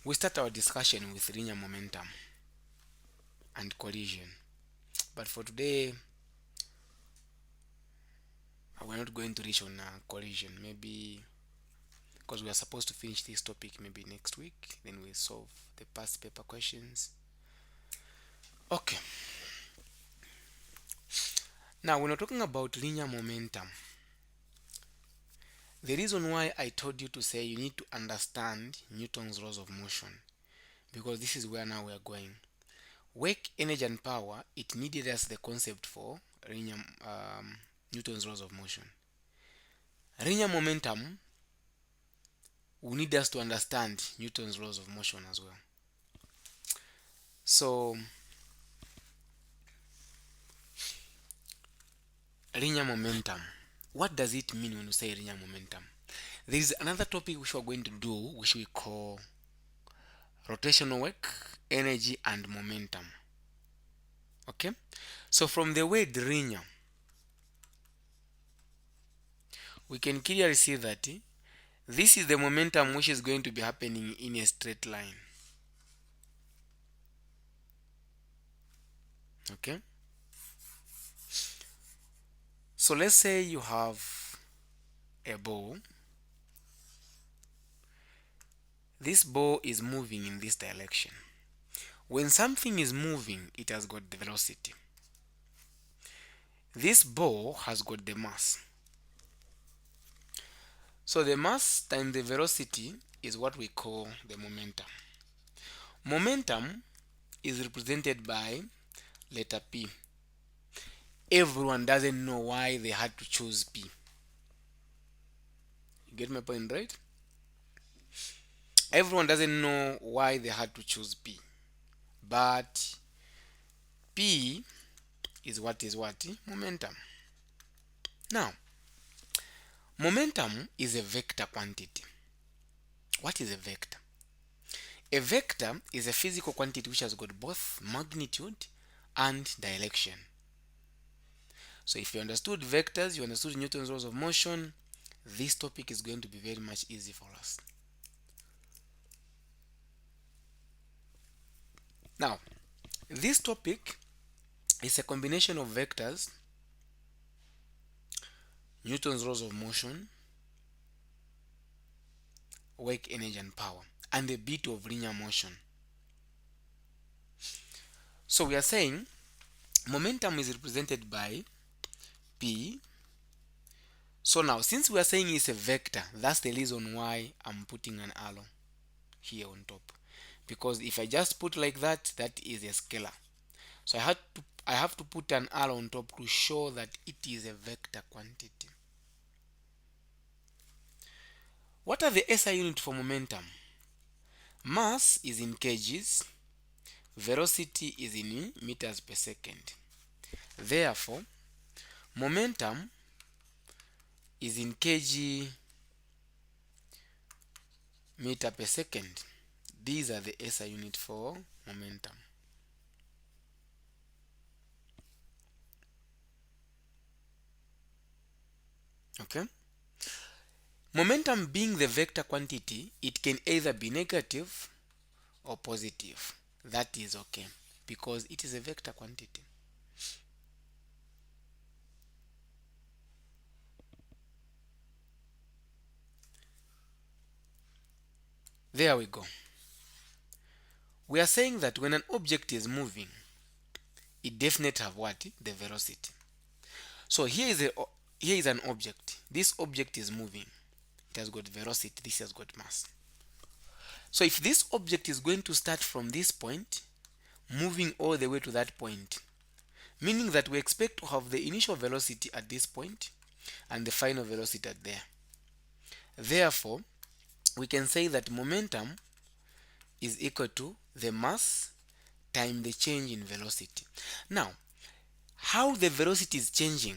We start our discussion with linear momentum and collision. But for today, we're not going to reach on collision. Maybe because we are supposed to finish this topic maybe next week, then we solve the past paper questions. Okay. Now, when we're talking about linear momentum, the reason why I told you to say you need to understand Newton's laws of motion, because this is where now we are going. Work, energy, and power, it needed us the concept for linear, Newton's laws of motion. Linear momentum will need us to understand Newton's laws of motion as well. So, linear momentum. What does it mean when you say linear momentum? There is another topic which we are going to do, which we call rotational work, energy, and momentum. Okay? So from the word linear, we can clearly see that this is the momentum which is going to be happening in a straight line. Okay? So let's say you have a ball. This ball is moving in this direction. When something is moving, it has got the velocity. This ball has got the mass. So the mass times the velocity is what we call the momentum. Momentum is represented by letter P. Everyone doesn't know why they had to choose P. You get my point, right? Everyone doesn't know why they had to choose P. But P is what? Momentum. Now, momentum is a vector quantity. What is a vector? A vector is a physical quantity which has got both magnitude and direction. So if you understood vectors, you understood Newton's laws of motion, this topic is going to be very much easy for us. Now, this topic is a combination of vectors, Newton's laws of motion, work, energy, and power, and a bit of linear motion. So we are saying momentum is represented by P. So now, since we are saying it's a vector, that's the reason why I'm putting an arrow here on top. Because if I just put like that, that is a scalar. So I have to put an arrow on top to show that it is a vector quantity. What are the SI units for momentum? Mass is in kgs, velocity is in meters per second. Therefore, momentum is in kg meter per second. These are the SI unit for momentum. Okay? Momentum being the vector quantity, it can either be negative or positive. That is okay because it is a vector quantity. There we go. We are saying that when an object is moving, it definitely have what? The velocity. So here is an object. This object is moving. It has got velocity. This has got mass. So if this object is going to start from this point, moving all the way to that point, meaning that we expect to have the initial velocity at this point and the final velocity at there. Therefore, we can say that momentum is equal to the mass times the change in velocity. Now, how the velocity is changing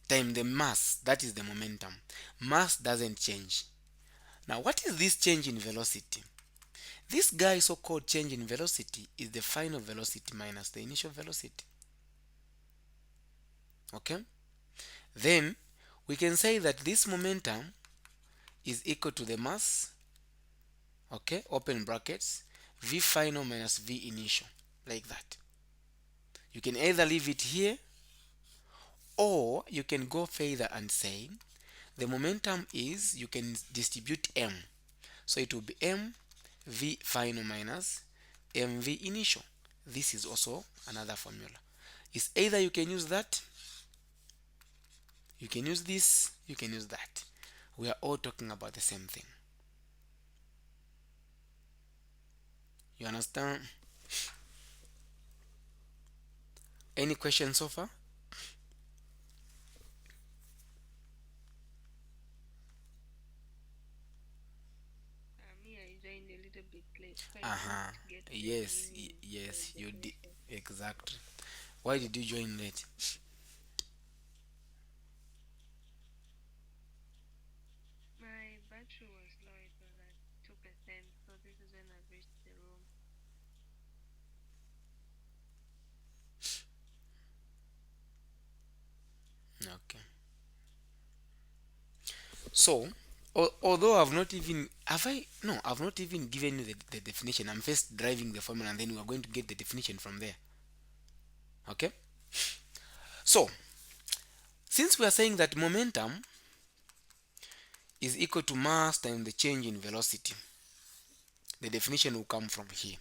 times the mass, that is the momentum. Mass doesn't change. Now, what is this change in velocity? This guy so-called change in velocity is the final velocity minus the initial velocity. Okay? Then we can say that this momentum is equal to the mass, okay, open brackets, v final minus v initial, like that. You can either leave it here, or you can go further and say the momentum is, you can distribute m, so it will be m v final minus mv initial. This is also another formula. It's either you can use that, you can use this, you can use that. We are all talking about the same thing. You understand? Any questions so far? Me, I joined a little bit late, so I Uh-huh. didn't get the Yes, meaning or yes, you did. definition. Exactly. Why did you join late? My battery was low, it was at 2%, so this is when I've reached the room. Okay. So, although I've not even, have I? No, I've not even given you the definition. I'm first driving the formula and then we are going to get the definition from there. Okay? So, since we are saying that momentum is equal to mass times the change in velocity, the definition will come from here.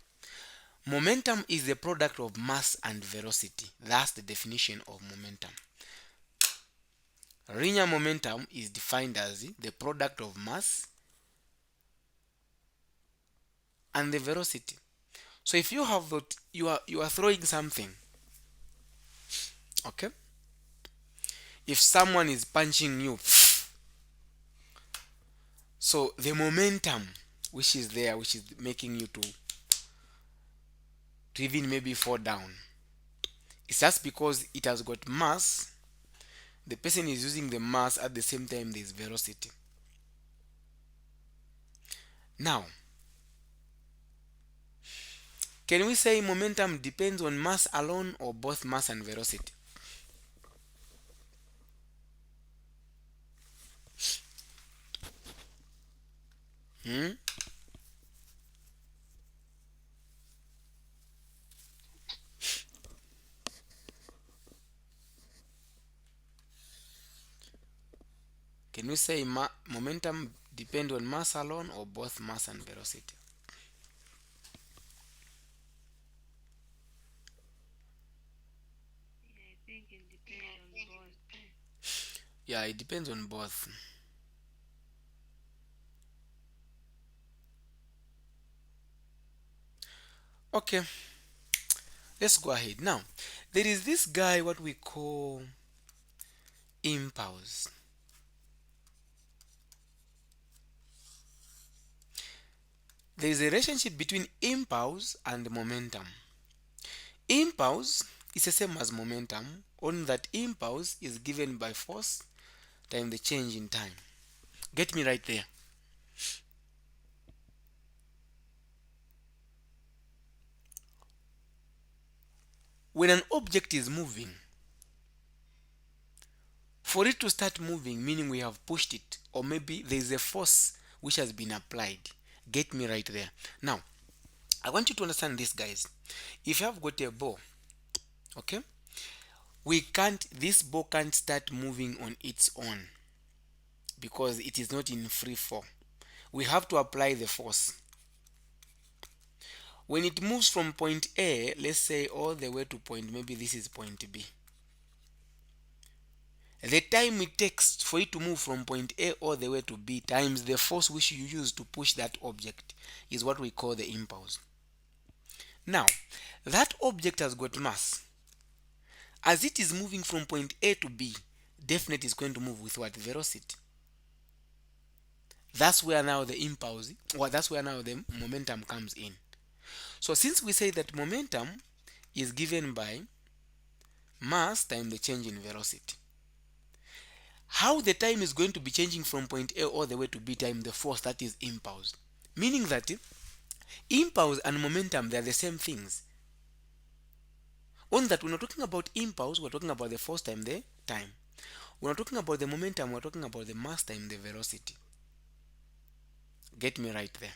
Momentum is the product of mass and velocity. That's the definition of momentum. Linear momentum is defined as the product of mass and the velocity. So if you have that, you are throwing something, okay? If someone is punching you, so the momentum which is there, which is making you to even maybe fall down, it's just because it has got mass. The person is using the mass, at the same time there is velocity. Now, can we say momentum depends on mass alone or both mass and velocity? Hmm? Can we say momentum depend on mass alone or both mass and velocity? Yeah, I think it depends on both. Yeah, it depends on both. Okay, let's go ahead. Now, there is this guy, what we call impulse. There is a relationship between impulse and momentum. Impulse is the same as momentum, only that impulse is given by force times the change in time. Get me right there. When an object is moving, for it to start moving, meaning we have pushed it, or maybe there is a force which has been applied. Get me right there. Now, I want you to understand this, guys. If you have got a ball, okay, this ball can't start moving on its own because it is not in free fall. We have to apply the force. When it moves from point A, let's say all the way to point, maybe this is point B. The time it takes for it to move from point A all the way to B times the force which you use to push that object is what we call the impulse. Now, that object has got mass. As it is moving from point A to B, definitely is going to move with what? Velocity. That's where now the impulse, or that's where now the momentum comes in. So since we say that momentum is given by mass times the change in velocity, how the time is going to be changing from point A all the way to B times the force, that is impulse. Meaning that impulse and momentum, they are the same things. Only that we're not talking about impulse, we're talking about the force times the time. We're not talking about the momentum, we're talking about the mass times the velocity. Get me right there.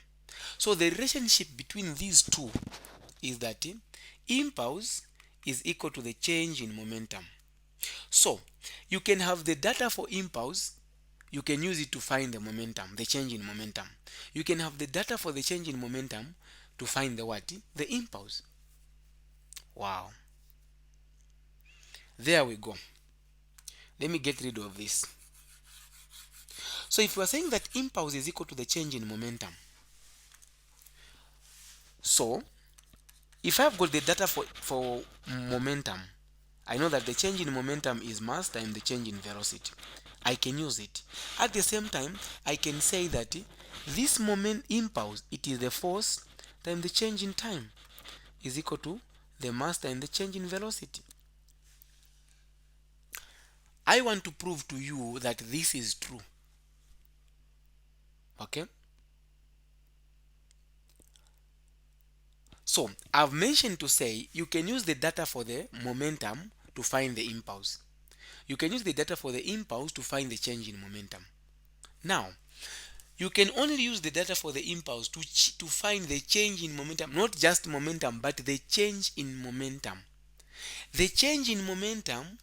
So the relationship between these two is that impulse is equal to the change in momentum. So you can have the data for impulse, you can use it to find the momentum, the change in momentum. You can have the data for the change in momentum to find the what? The impulse. Wow. There we go. Let me get rid of this. So if we are saying that impulse is equal to the change in momentum, so if I've got the data for momentum, I know that the change in momentum is mass times the change in velocity. I can use it. At the same time, I can say that this moment impulse, it is the force times the change in time is equal to the mass times the change in velocity. I want to prove to you that this is true. Okay? So I've mentioned to say you can use the data for the momentum to find the impulse. You can use the data for the impulse to find the change in momentum. Now, you can only use the data for the impulse to find the change in momentum, not just momentum, but the change in momentum. The change in momentum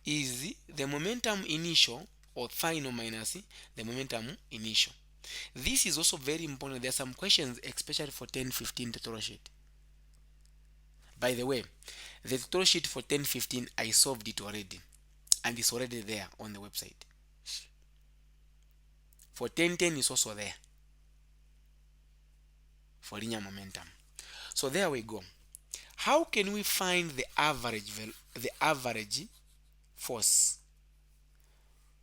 is the momentum initial or final minus the momentum initial. This is also very important. There are some questions, especially for 10-15 tutorial sheet. By the way, the tutorial sheet for 10-15, I solved it already, and it's already there on the website. For 10-10, it's also there for linear momentum. So there we go. How can we find the average force?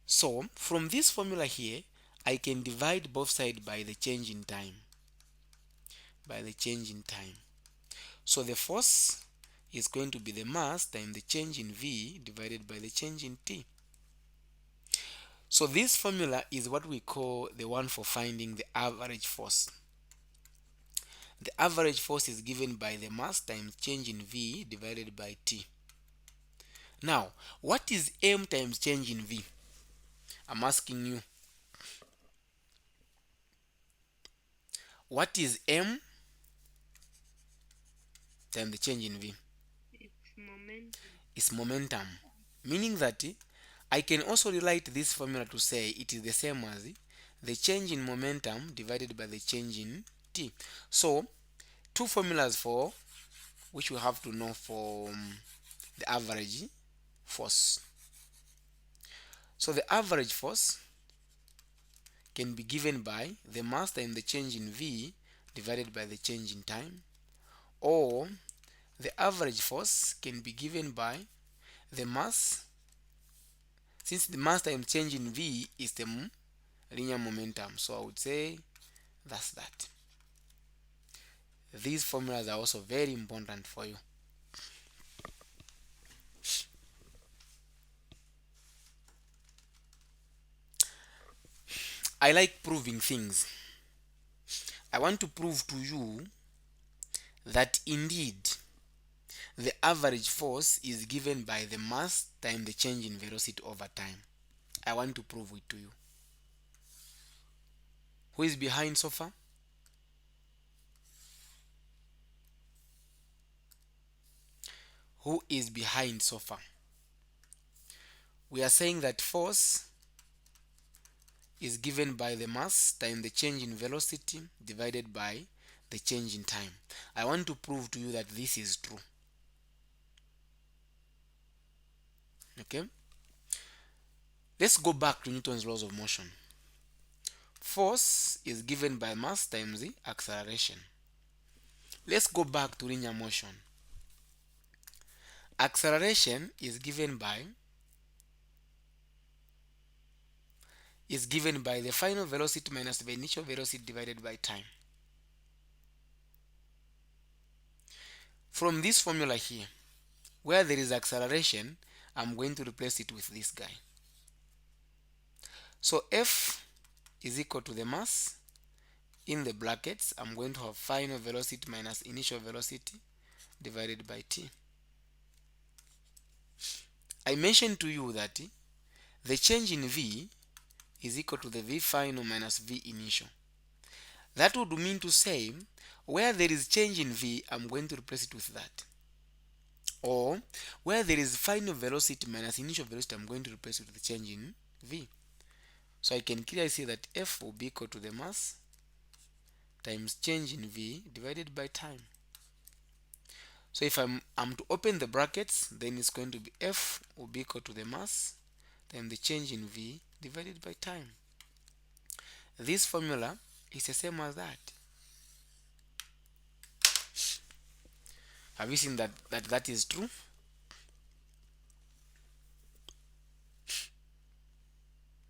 So from this formula here, I can divide both sides by the change in time. So the force is going to be the mass times the change in V divided by the change in T. So this formula is what we call the one for finding the average force. The average force is given by the mass times change in V divided by T. Now, what is M times change in V? I'm asking you. What is M times the change in V? It's momentum. It's momentum. Meaning that I can also rewrite this formula to say it is the same as the change in momentum divided by the change in T. So, two formulas for which we have to know for the average force. So the average force can be given by the mass times the change in V divided by the change in time, or the average force can be given by the mass, since the mass times change in V is the linear momentum. So I would say that's that. These formulas are also very important for you. I like proving things. I want to prove to you that indeed the average force is given by the mass times the change in velocity over time. I want to prove it to you. Who is behind so far? Who is behind so far? We are saying that force is given by the mass times the change in velocity divided by the change in time. I want to prove to you that this is true. Okay? Let's go back to Newton's laws of motion. Force is given by mass times the acceleration. Let's go back to linear motion. Acceleration is given by the final velocity minus the initial velocity divided by time. From this formula here, where there is acceleration, I'm going to replace it with this guy. So F is equal to the mass. In the brackets, I'm going to have final velocity minus initial velocity divided by T. I mentioned to you that the change in V is equal to the V final minus V initial. That would mean to say where there is change in v, I'm going to replace it with that. Or where there is final velocity minus initial velocity, I'm going to replace it with the change in v. So I can clearly see that F will be equal to the mass times change in v divided by time. So if I'm to open the brackets, then it's going to be F will be equal to the mass times the change in v divided by time. This formula is the same as that. Have you seen that is true?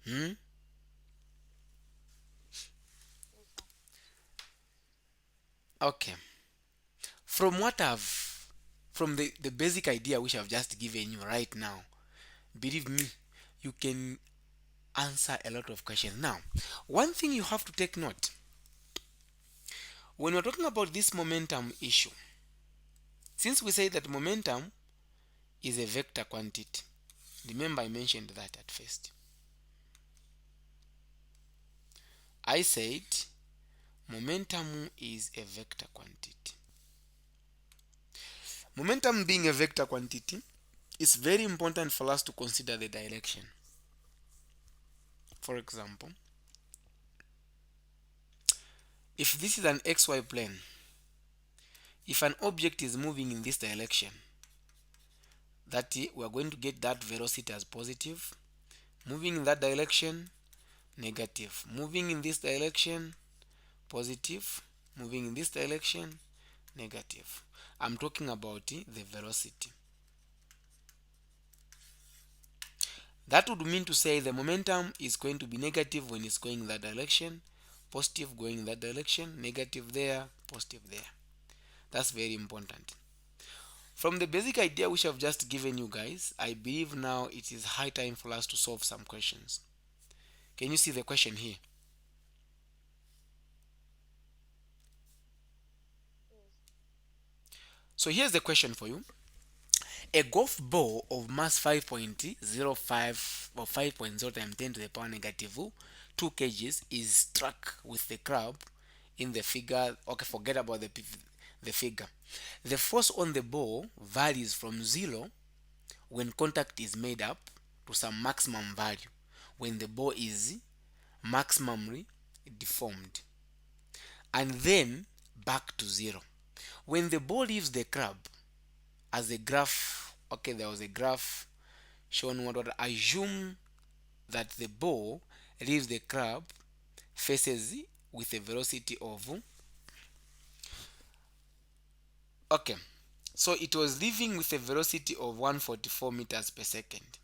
Hmm? Okay. From the basic idea which I've just given you right now, believe me, you can answer a lot of questions. Now, one thing you have to take note, when we're talking about this momentum issue, since we say that momentum is a vector quantity, remember I mentioned that at first. I said momentum is a vector quantity. Momentum being a vector quantity, it's very important for us to consider the direction. For example, if this is an xy plane, if an object is moving in this direction, that we are going to get that velocity as positive. Moving in that direction, negative. Moving in this direction, positive. Moving in this direction, negative. I'm talking about the velocity. That would mean to say the momentum is going to be negative when it's going in that direction, positive going in that direction, negative there, positive there. That's very important. From the basic idea which I've just given you guys, I believe now it is high time for us to solve some questions. Can you see the question here? So here's the question for you. A golf ball of mass 5.05 or 5.0 times 10 to the power negative 2 kgs is struck with the club in the figure. Okay, forget about the figure. The force on the ball varies from 0 when contact is made up to some maximum value when the ball is maximally deformed, and then back to 0 when the ball leaves the club. As a graph, okay, there was a graph showing what assume that the ball leaves the club faces with a velocity of, okay, so it was leaving with a velocity of 144 meters per second,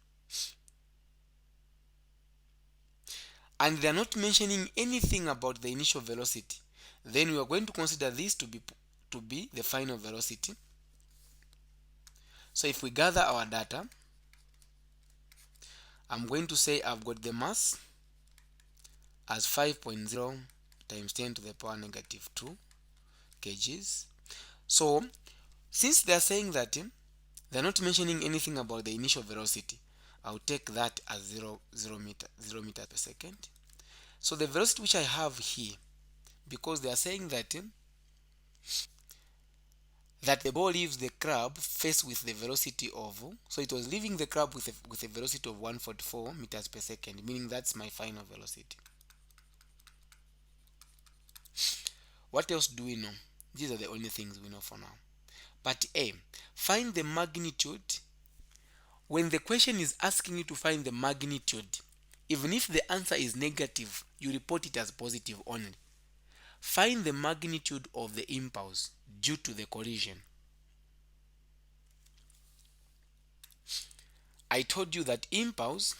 and they are not mentioning anything about the initial velocity. Then we are going to consider this to be the final velocity. So if we gather our data, I'm going to say I've got the mass as 5.0 times 10 to the power negative 2 kgs. So since they're saying that they're not mentioning anything about the initial velocity, I'll take that as 0 meter per second. So the velocity which I have here, because they are saying that the ball leaves the club faced with the velocity of, so it was leaving the club with a velocity of 144 meters per second, meaning that's my final velocity. What else do we know? These are the only things we know for now. But A, find the magnitude. When the question is asking you to find the magnitude, even if the answer is negative, you report it as positive only. Find the magnitude of the impulse due to the collision. I told you that impulse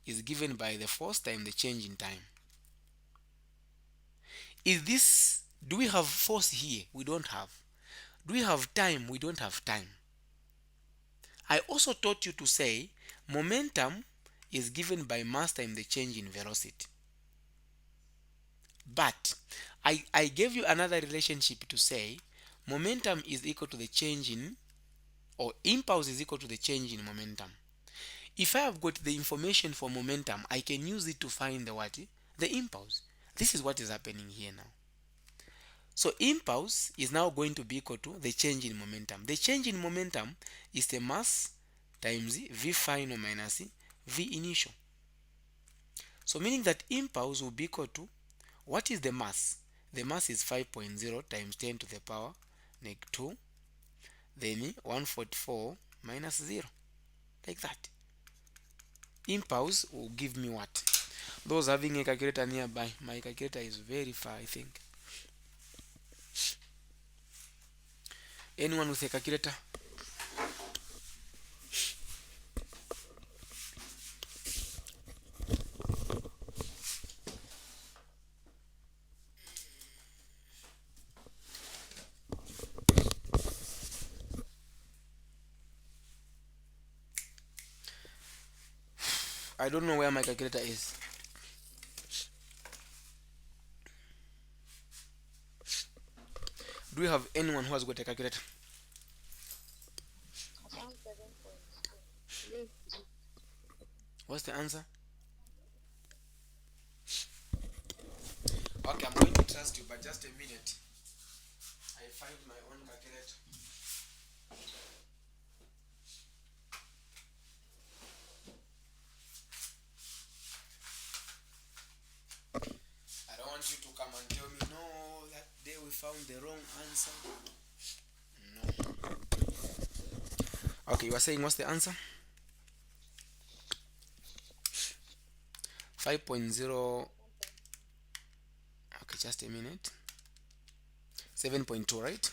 is given by the force times the change in time. Do we have force here? We don't have. Do we have time? We don't have time. I also taught you to say momentum is given by mass times the change in velocity. But I gave you another relationship to say momentum is equal to the change in, or impulse is equal to the change in momentum. If I have got the information for momentum, I can use it to find the what? The impulse. This is what is happening here now. So impulse is now going to be equal to the change in momentum. The change in momentum is the mass times V final minus V initial. So meaning that impulse will be equal to, what is the mass? The mass is 5.0 times 10 to the power negative 2, then 144 minus 0, like that. Impulse will give me what? Those having a calculator nearby, my calculator is very far, I think. Anyone with a calculator? I don't know where my calculator is. Do you have anyone who has got a calculator? What's the answer? Okay, I'm going to trust you, but just a minute. I find my own calculator. I don't want you to come and tell me, no, that day we found the wrong answer. No. Okay, you are saying what's the answer? 5.0. Okay, just a minute. 7.2, right?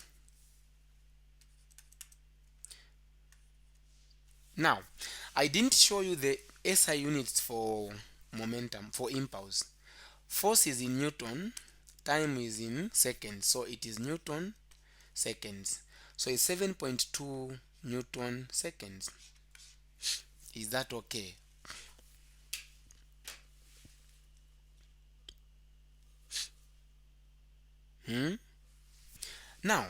Now, I didn't show you the SI units for momentum, for impulse. Force is in Newton, time is in seconds, so it is Newton seconds. So it's 7.2 Newton seconds. Is that okay? Now,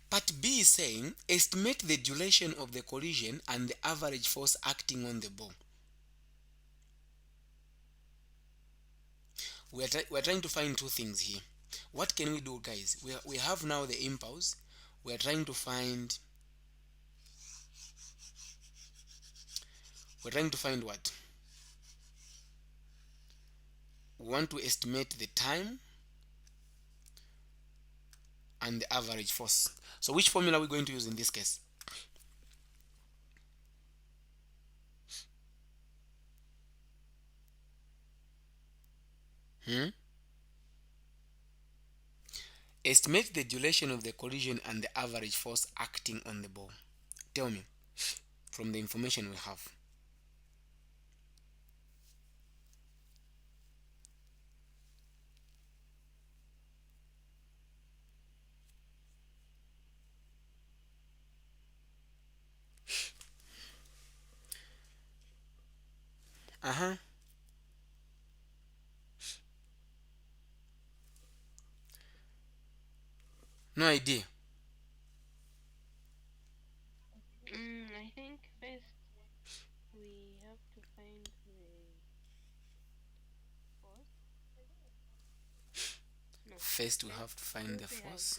part B is saying estimate the duration of the collision and the average force acting on the ball. We're trying to find two things here. What can we do, guys? We have now the impulse. We're trying to find what? We want to estimate the time and the average force. So which formula are we going to use in this case? Estimate the duration of the collision and the average force acting on the ball. Tell me, from the information we have. No idea. I think first we have to find the force. No. First, we have to find the Since we have force.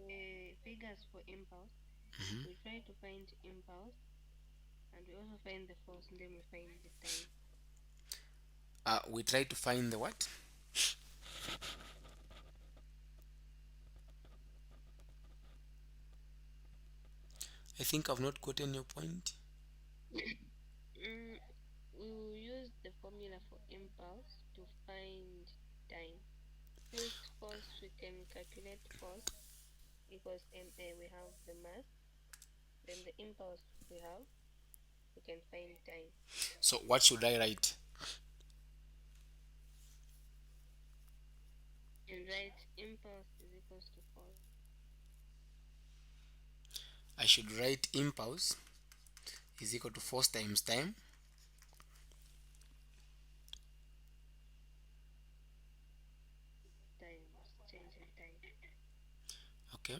the figures for impulse, we try to find impulse, and we also find the force, and then we find the time. We try to find the what? I think I've not gotten your point. We will use the formula for impulse to find time. Since force, we can calculate force equals ma. We have the mass, then the impulse we can find time. So what should I write? And write impulse is equals to force. I should write impulse is equal to force times time. Change in time. Okay.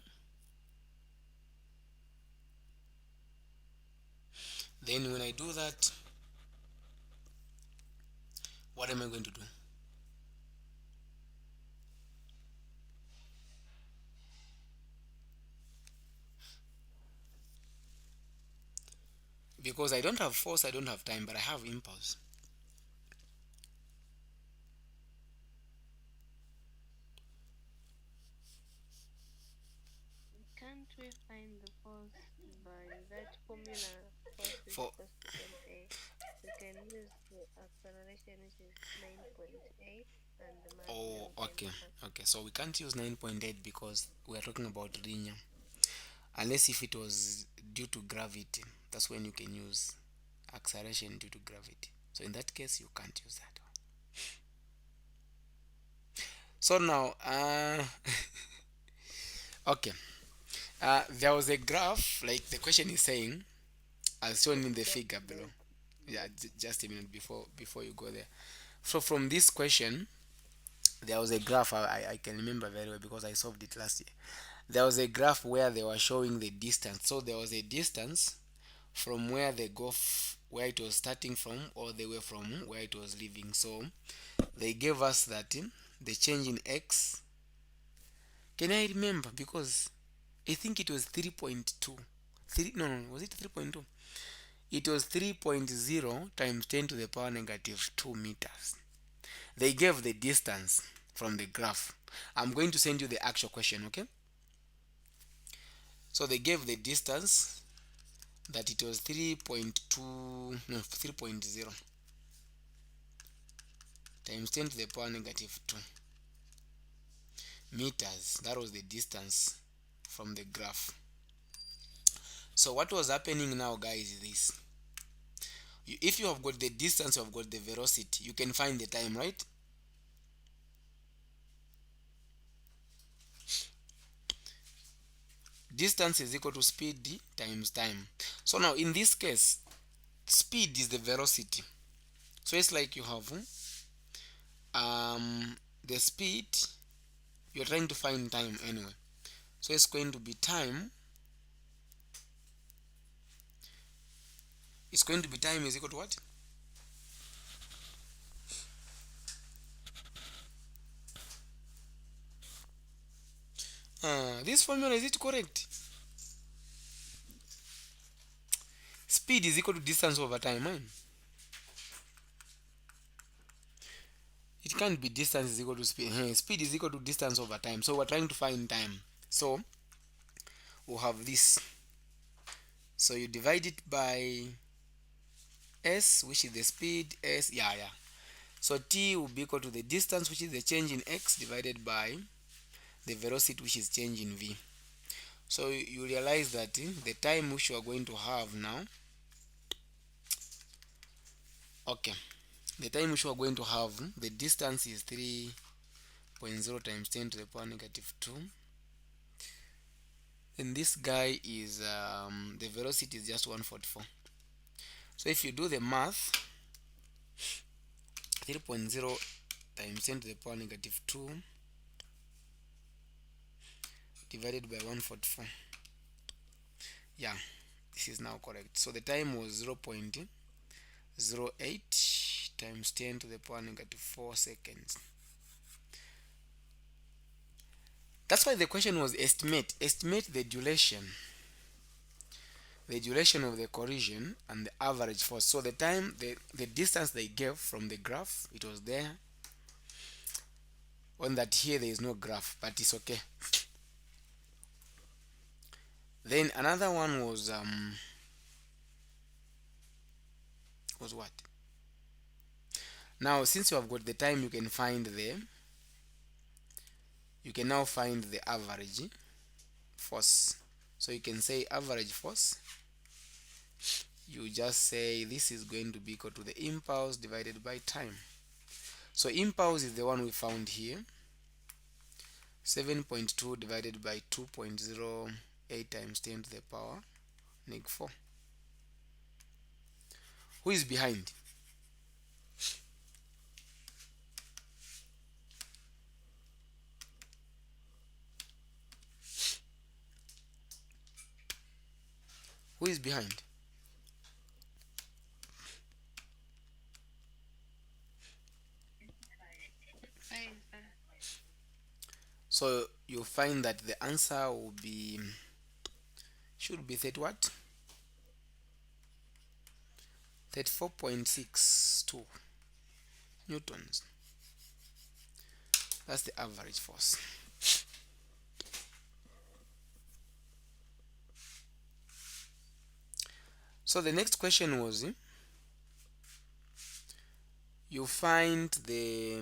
Then when I do that, what am I going to do? because I don't have force, I don't have time, but I have impulse. Can't we find the force by that formula, force is For equals to ma? We can use the acceleration, which is 9.8, and the mass oh, 10 okay, meters. okay. So we can't use 9.8 because we are talking about linear. Unless if it was due to gravity, that's when you can use acceleration due to gravity. So in that case, you can't use that one. So now, okay. There was a graph, like the question is saying, as shown in the Just figure a below. minute. Yeah, just a minute before you go there. So from this question, there was a graph I can remember very well because I solved it last year. There was a graph where they were showing the distance. So there was a distance from where they go where it was starting from all the way from where it was leaving. So they gave us that the change in x. Can I remember? Because I think it was 3.2. 3, no, was it 3.2? It was 3.0 times 10 to the power negative 2 meters. They gave the distance from the graph. I'm going to send you the actual question, okay? So they gave the distance that it was 3.2, no, 3.0 times 10 to the power negative 2 meters. That was the distance from the graph. So what was happening now, guys, is this. If you have got the distance, you have got the velocity, you can find the time, right? Distance is equal to speed times time. So now in this case, speed is the velocity. So it's like you have the speed, you're trying to find time anyway. So it's going to be time. It's going to be time is equal to what? This formula, is it correct? Speed is equal to distance over time, man. It can't be distance is equal to speed. Speed is equal to distance over time. So we're trying to find time. So we'll have this. So you divide it by s, which is the speed, s, yeah. So t will be equal to the distance, which is the change in x, divided by the velocity, which is change in v. So you realize that the time which you are going to have now, okay, the time which you are going to have, the distance is 3.0 times 10 to the power negative 2. And this guy is, the velocity is just 144. So if you do the math, 3.0 times 10 to the power negative 2 divided by 144. Yeah, this is now correct. So the time was 0.08 times 10 to the power negative 4 seconds. That's why the question was estimate the duration of the collision and the average force. So the time, the distance they gave from the graph, it was there. On that here there is no graph, but it's okay. Then another one was what? Now since you have got the time, you can now find the average force. So you can say average force, you just say this is going to be equal to the impulse divided by time. So impulse is the one we found here, 7.2 divided by 2.08 times 10 to the power negative 4. Who is behind? Who is behind? So you find that the answer will be, should be that what? 34.62 newtons. That's the average force. So the next question was, you find the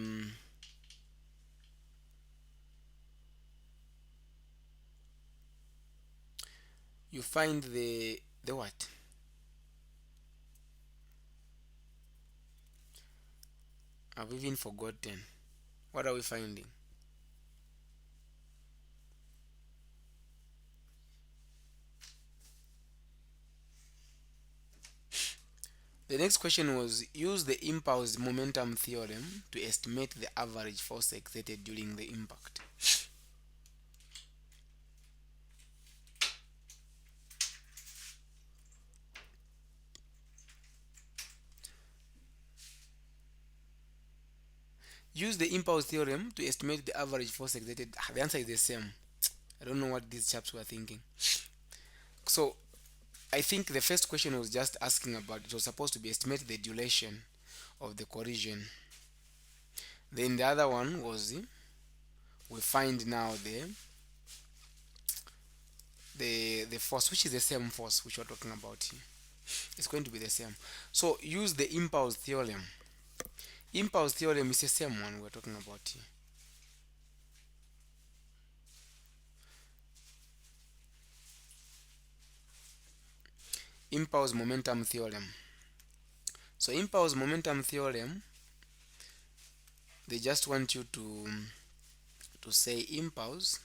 the what? I've even forgotten. What are we finding? The next question was, use the impulse momentum theorem to estimate the average force exerted during the impact. Use the impulse theorem to estimate the average force exerted. The answer is the same. I don't know what these chaps were thinking. So I think the first question was just asking about, it was supposed to be estimate the duration of the collision. Then the other one was, we find now the force, which is the same force which we're talking about here. It's going to be the same. So use the impulse theorem. Impulse theorem is the same one we're talking about here. Impulse momentum theorem. So impulse momentum theorem, they just want you to say impulse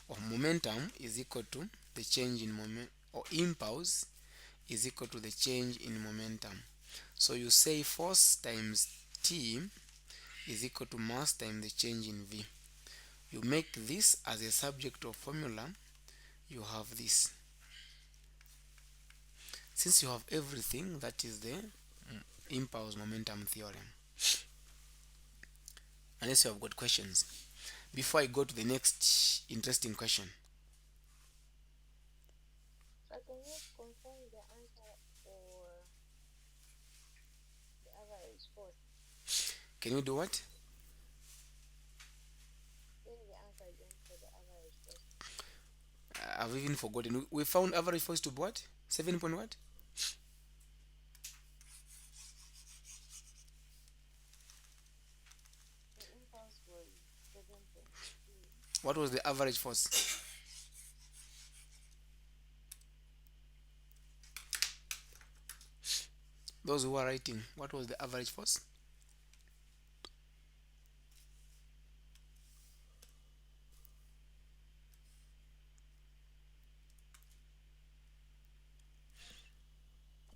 or momentum is equal to the change in moment, or impulse is equal to the change in momentum. So you say force times T is equal to mass times the change in V. You make this as a subject of formula, you have this. Since you have everything, that is the impulse momentum theorem. Unless you have got questions before I go to the next interesting question. So can you confirm the answer for the average force? Can you do what? Then the answer again for the average force. I've even forgotten. We found average force to be what? 7 point what? The impulse was 7.3. What was the average force? Those who are writing, what was the average force?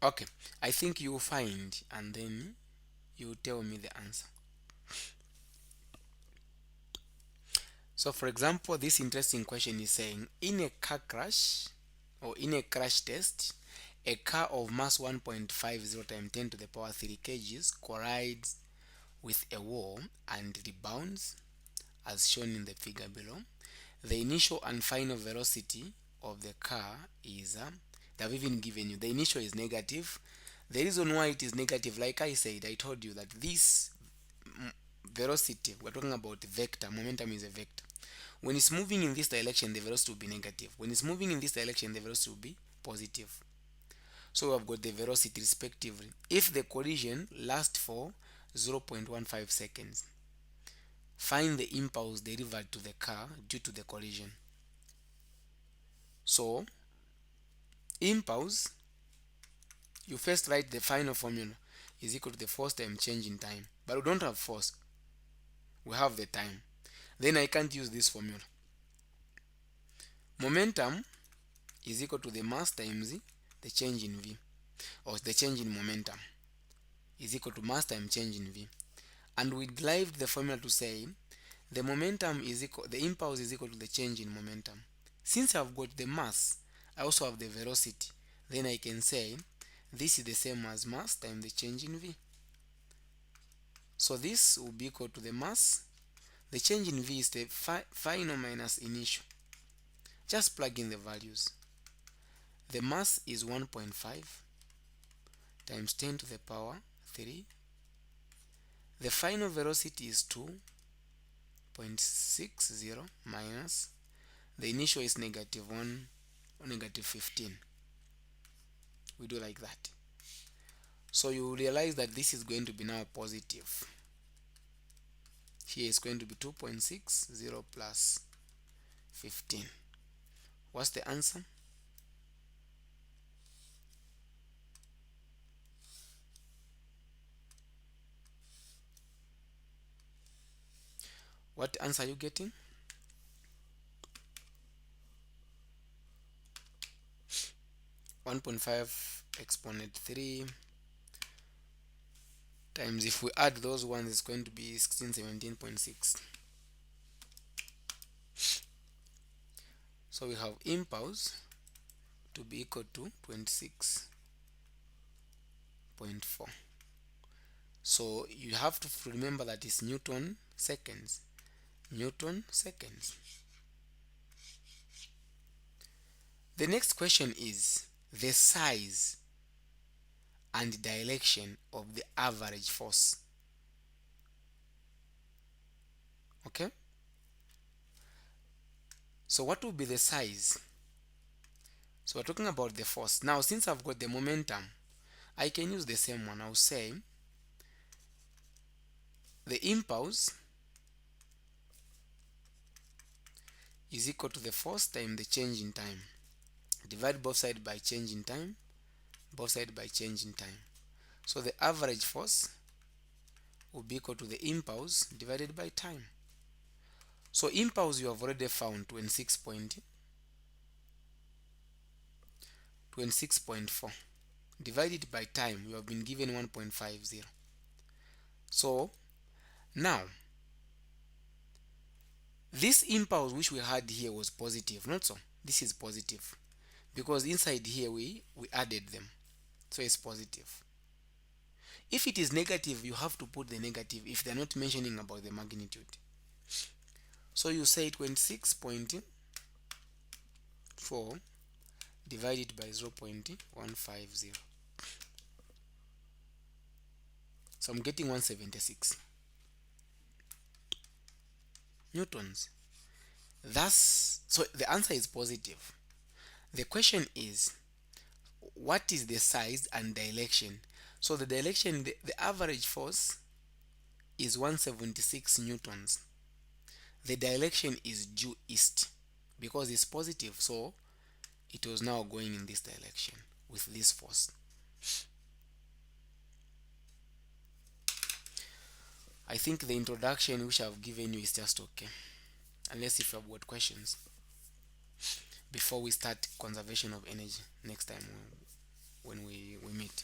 Okay, I think you will find and then you tell me the answer. So for example, this interesting question is saying, in a car crash or in a crash test, a car of mass 1.50 times 10 to the power 3 kgs collides with a wall and rebounds as shown in the figure below. The initial and final velocity of the car is, they've even given you, the initial is negative. The reason why it is negative, like I said, I told you that this velocity, we're talking about vector, momentum is a vector. When it's moving in this direction, the velocity will be negative. When it's moving in this direction, the velocity will be positive. So we've got the velocity respectively. If the collision lasts for 0.15 seconds, find the impulse delivered to the car due to the collision. So impulse, you first write the final formula is equal to the force times change in time, but we don't have force, we have the time. Then I can't use this formula. Momentum is equal to the mass times the change in V, or the change in momentum is equal to mass times change in V. And we derived the formula to say the momentum is equal, the impulse is equal to the change in momentum. Since I've got the mass, I also have the velocity. Then I can say this is the same as mass times the change in V. So this will be equal to the mass. The change in V is the final minus initial. Just plug in the values. The mass is 1.5 times 10 to the power 3. The final velocity is 2.60 minus the initial is -1 or -15. We do like that. So you realize that this is going to be now positive. Here is going to be 2.60 plus 15. What's the answer? What answer are you getting? (1.5 exponent 3) times, if we add those ones, it's going to be 1617.6. So we have impulse to be equal to 26.4. So you have to remember that it's Newton seconds. Newton seconds. The next question is the size and direction of the average force. Okay? So what will be the size? So we're talking about the force. Now, since I've got the momentum, I can use the same one. I'll say the impulse is equal to the force times the change in time. Divide both sides by change in time, both sides by change in time. So the average force will be equal to the impulse divided by time. So impulse you have already found 26.4. Divided by time, you have been given 1.50. So now this impulse which we had here was positive, not so. This is positive because inside here we added them, so it's positive. If it is negative, you have to put the negative if they're not mentioning about the magnitude. So you say 26.4 divided by 0.150. So I'm getting 176 newtons. Thus, so the answer is positive. The question is, what is the size and direction? So the direction, the average force is 176 newtons. The direction is due east because it's positive, so it was now going in this direction with this force. I think the introduction which I've given you is just okay, unless if you have got questions before we start conservation of energy next time when we meet.